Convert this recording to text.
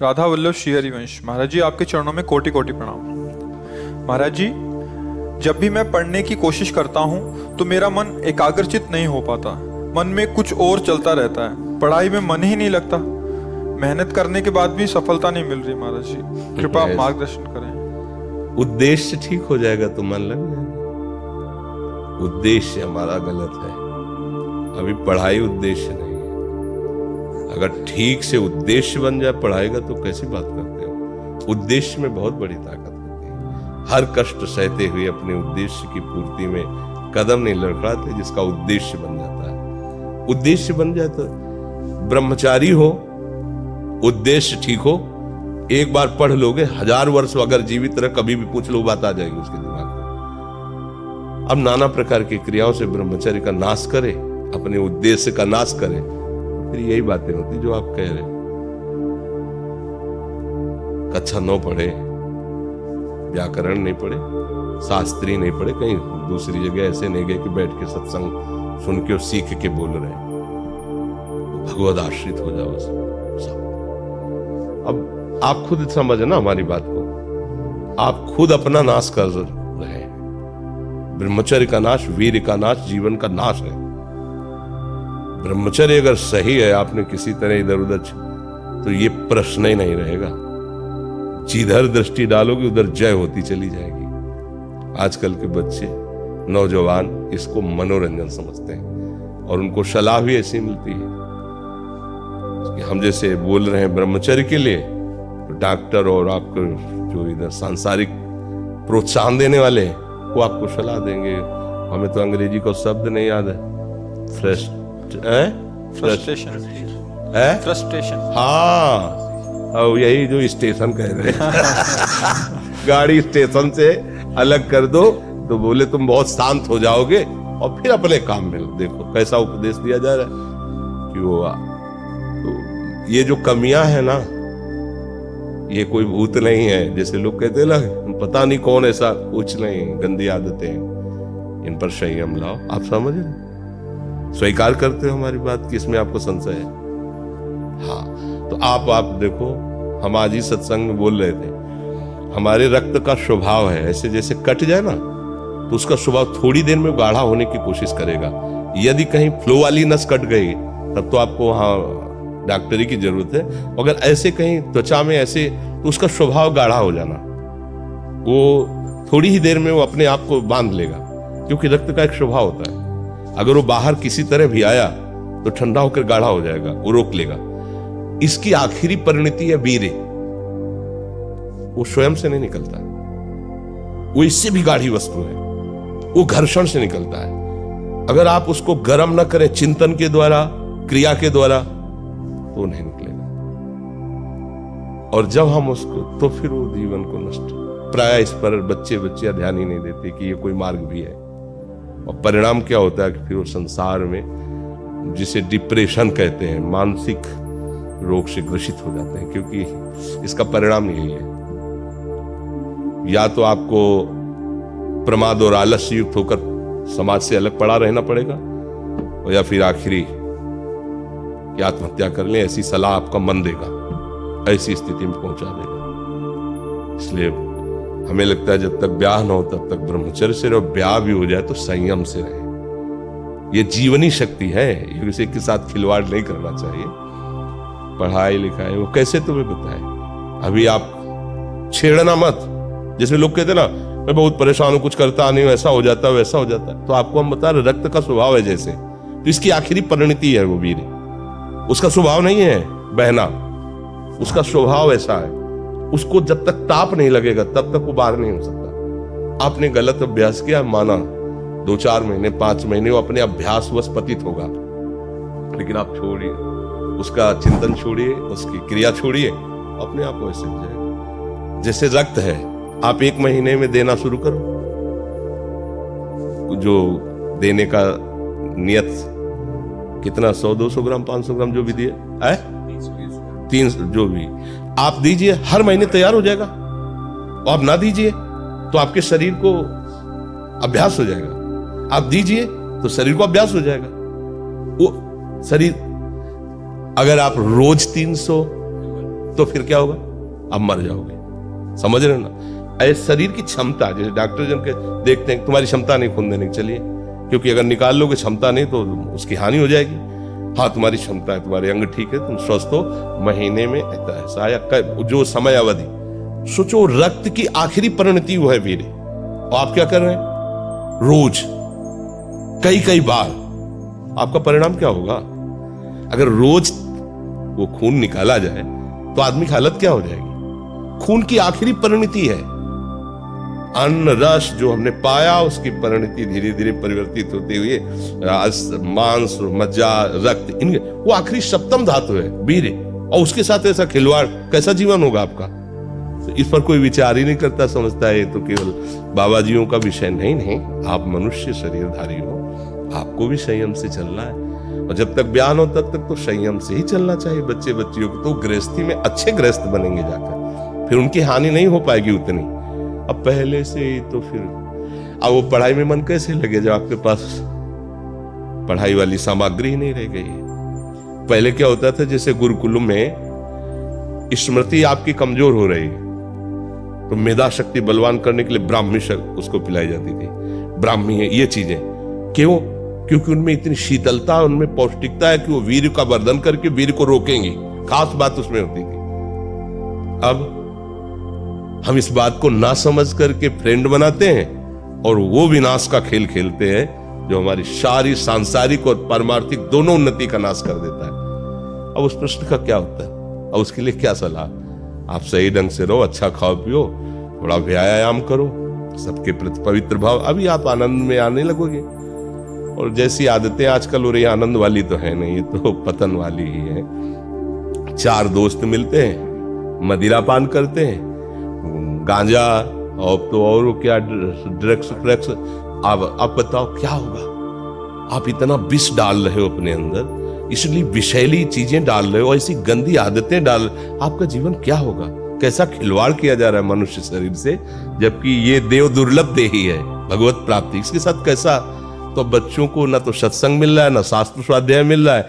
राधा वल्लभ श्री हरिवंश। महाराज जी, आपके चरणों में कोटि कोटि प्रणाम। महाराज जी, जब भी मैं पढ़ने की कोशिश करता हूँ तो मेरा मन एकाग्रचित नहीं हो पाता। मन में कुछ और चलता रहता है, पढ़ाई में मन ही नहीं लगता। मेहनत करने के बाद भी सफलता नहीं मिल रही। महाराज जी, कृपा आप मार्गदर्शन करें। उद्देश्य ठीक हो जाएगा तो मन लग जाएगा। उद्देश्य हमारा गलत है, अभी पढ़ाई उद्देश्य नहीं है। अगर ठीक से उद्देश्य बन जाए पढ़ाई का तो कैसी बात करते हो। उद्देश्य में बहुत बड़ी ताकत होती है। हर कष्ट सहते हुए अपने उद्देश्य की पूर्ति में कदम नहीं लड़खड़ाते, जिसका उद्देश्य बन जाता है। उद्देश्य बन जाए तो ब्रह्मचारी हो, उद्देश्य ठीक हो, एक बार पढ़ लोगे, 1000 वर्ष अगर जीवित रह कभी भी पूछ लो बात आ जाएगी उसके दिमाग में। अब नाना प्रकार की क्रियाओं से ब्रह्मचर्य का नाश करे, अपने उद्देश्य का नाश करे, फिर यही बातें होती जो आप कह रहे। कक्षा 9 पढ़े, व्याकरण नहीं पढ़े, शास्त्री नहीं पढ़े, कहीं दूसरी जगह ऐसे नहीं गए कि बैठ के सत्संग सुन के और सीख के बोल रहे हैं। भगवद आश्रित हो जाओ सब। अब आप खुद समझे ना हमारी बात को, आप खुद अपना नाश कर रहे हैं। ब्रह्मचर्य का नाश वीर का नाश जीवन का नाश है। ब्रह्मचर्य अगर सही है, आपने किसी तरह इधर उधर तो ये प्रश्न ही नहीं रहेगा। जिधर दृष्टि डालोगे उधर जय होती चली जाएगी। आजकल के बच्चे नौजवान इसको मनोरंजन समझते हैं और उनको सलाह भी ऐसी मिलती है कि हम जैसे बोल रहे हैं ब्रह्मचर्य के लिए, तो डॉक्टर और आपको जो इधर सांसारिक प्रोत्साहन देने वाले हैं वो आपको सलाह देंगे। हमें तो अंग्रेजी का शब्द नहीं याद है, फ्रस्ट्रेशन। हाँ, और यही जो स्टेशन कह रहे हैं गाड़ी स्टेशन से अलग कर दो तो बोले तुम बहुत शांत हो जाओगे और फिर अपने काम में देखो कैसा उपदेश दिया जा रहा है कि वो तो ये जो कमियां है ना, ये कोई भूत नहीं है जैसे लोग कहते हैं ना, पता नहीं कौन, ऐसा कुछ नहीं। गंदी आदतें हैं, इन पर संयम लाओ। आप समझ रहे, स्वीकार करते हो हमारी बात कि इसमें आपको संशय है? हाँ, तो आप देखो, हम आज ही सत्संग में बोल रहे थे, हमारे रक्त का स्वभाव है ऐसे, जैसे कट जाए ना तो उसका स्वभाव थोड़ी देर में गाढ़ा होने की कोशिश करेगा। यदि कहीं फ्लो वाली नस कट गई तब तो आपको वहां डॉक्टरी की जरूरत है। अगर ऐसे कहीं त्वचा में ऐसे, तो उसका स्वभाव गाढ़ा हो जाना, वो थोड़ी ही देर में वो अपने आप को बांध लेगा, क्योंकि रक्त का एक स्वभाव होता है। अगर वो बाहर किसी तरह भी आया तो ठंडा होकर गाढ़ा हो जाएगा, वो रोक लेगा। इसकी आखिरी परिणति है वीर्य, वो स्वयं से नहीं निकलता, वो इससे भी गाढ़ी वस्तु है, वो घर्षण से निकलता है। अगर आप उसको गर्म न करें चिंतन के द्वारा, क्रिया के द्वारा, तो नहीं निकलेगा। और जब हम उसको, तो फिर वो जीवन को नष्ट। प्राय इस पर बच्चे ध्यान ही नहीं देते कि ये कोई मार्ग भी है। और परिणाम क्या होता है कि फिर वो संसार में, जिसे डिप्रेशन कहते हैं, मानसिक रोग से ग्रसित हो जाते हैं, क्योंकि इसका परिणाम यही है। या तो आपको प्रमाद और आलस्य युक्त होकर समाज से अलग पड़ा रहना पड़ेगा, और या फिर आखिरी कि आत्महत्या कर लें, ऐसी सलाह आपका मन देगा, ऐसी स्थिति में पहुंचा देगा। इसलिए हमें लगता है जब तक ब्याह न हो तब तक ब्रह्मचर्य से रहो, ब्याह भी हो जाए तो संयम से रहे। ये जीवनी शक्ति है, किसी के साथ खिलवाड़ नहीं करना चाहिए। पढ़ाई लिखाई वो कैसे तुम्हें बताए, अभी आप छेड़ना मत। जैसे लोग कहते ना, मैं बहुत परेशान हूं, कुछ करता नहीं हूं, ऐसा हो जाता है वैसा हो जाता है। तो आपको हम बता रहे, रक्त का स्वभाव है जैसे, तो इसकी आखिरी परिणति है वो वीर। उसका स्वभाव नहीं है बहना, उसका स्वभाव ऐसा है। उसको जब तक ताप नहीं लगेगा तब तक वो बाहर नहीं हो सकता। आपने गलत अभ्यास किया, माना 2-4 महीने 5 महीने वो अपने अभ्यास वश पतित होगा, लेकिन आप छोड़िए, उसका चिंतन छोड़िए, उसकी क्रिया छोड़िए, अपने आप वैसे हो जाएगा। जैसे रक्त है, आप 1 महीने में देना शुरू करो, जो देने का नियत कितना, 100-200 ग्राम 500 ग्राम जो भी दिए, 3 जो भी आप दीजिए, हर महीने तैयार हो जाएगा। और आप ना दीजिए तो आपके शरीर को अभ्यास हो जाएगा, आप दीजिए तो शरीर को अभ्यास हो जाएगा। वो शरीर, अगर आप रोज 300 तो फिर क्या होगा? अब मर जाओगे। समझ रहे हो ना? ऐसे शरीर की क्षमता, जैसे डॉक्टर जन के देखते हैं तुम्हारी क्षमता नहीं खून देने की, चलिए, क्योंकि अगर निकाल लोगे क्षमता नहीं तो उसकी हानि हो जाएगी। हाँ तुम्हारी क्षमता है, तुम्हारे अंग ठीक है, तुम स्वस्थ हो, महीने में ऐसा या जो समय अवधि, सोचो रक्त की आखिरी परिणति वो है वीर्य, और आप क्या कर रहे हैं? रोज कई कई बार, आपका परिणाम क्या होगा? अगर रोज वो खून निकाला जाए तो आदमी की हालत क्या हो जाएगी? खून की आखिरी परिणति है। अन्न रस जो हमने पाया उसकी परिणति धीरे धीरे परिवर्तित होते हुए मांस, मज्जा, रक्त, इनके वो आखिरी सप्तम धातु है वीर्य, और उसके साथ ऐसा खिलवाड़, कैसा जीवन होगा आपका? तो इस पर कोई विचार ही नहीं करता, समझता है ये तो केवल बाबा जियों का विषय। नहीं, आप मनुष्य शरीरधारी हो, आपको भी संयम से चलना है, और जब तक बयान हो तब तक तो संयम से ही चलना चाहिए। बच्चे बच्चियों को तो गृहस्थी में अच्छे गृहस्थ बनेंगे जाकर, फिर उनकी हानि नहीं हो पाएगी उतनी। अब पहले से ही तो फिर अब वो पढ़ाई में मन कैसे लगे जब आपके पास पढ़ाई वाली सामग्री ही नहीं रह गई? पहले क्या होता था, जैसे गुरुकुल में स्मृति आपकी कमजोर हो रही तो मेधा शक्ति बलवान करने के लिए ब्राह्मी उसको पिलाई जाती थी, ब्राह्मी है ये चीजें। क्यों? क्योंकि उनमें इतनी शीतलता, उनमें पौष्टिकता है कि वो वीर का वर्धन करके वीर को रोकेंगी, खास बात उसमें होती थी। अब हम इस बात को ना समझ करके फ्रेंड बनाते हैं और वो विनाश का खेल खेलते हैं जो हमारी सारी सांसारिक और पारमार्थिक दोनों उन्नति का नाश कर देता है। अब उस प्रश्न का क्या होता है? अब उसके लिए क्या सलाह? आप सही ढंग से रहो, अच्छा खाओ पियो, थोड़ा व्यायाम करो, सबके प्रति पवित्र भाव, अभी आप आनंद में आने लगोगे। और जैसी आदतें आजकल हो रही, आनंद वाली तो है नहीं, ये तो पतन वाली ही है। 4 दोस्त मिलते हैं, मदिरा पान करते हैं, गांजा और तो और क्या ड्रग्स। आप बताओ क्या होगा? आप इतना विष डाल रहे हो अपने अंदर, इसलिए विषैली चीजें डाल रहे हो, ऐसी गंदी आदतें डाल, आपका जीवन क्या होगा? कैसा खिलवाड़ किया जा रहा है मनुष्य शरीर से, जबकि ये देव दुर्लभ देही है भगवत प्राप्ति, इसके साथ कैसा? तो बच्चों को ना तो सत्संग मिल रहा है, ना शास्त्र स्वाध्याय मिल रहा है,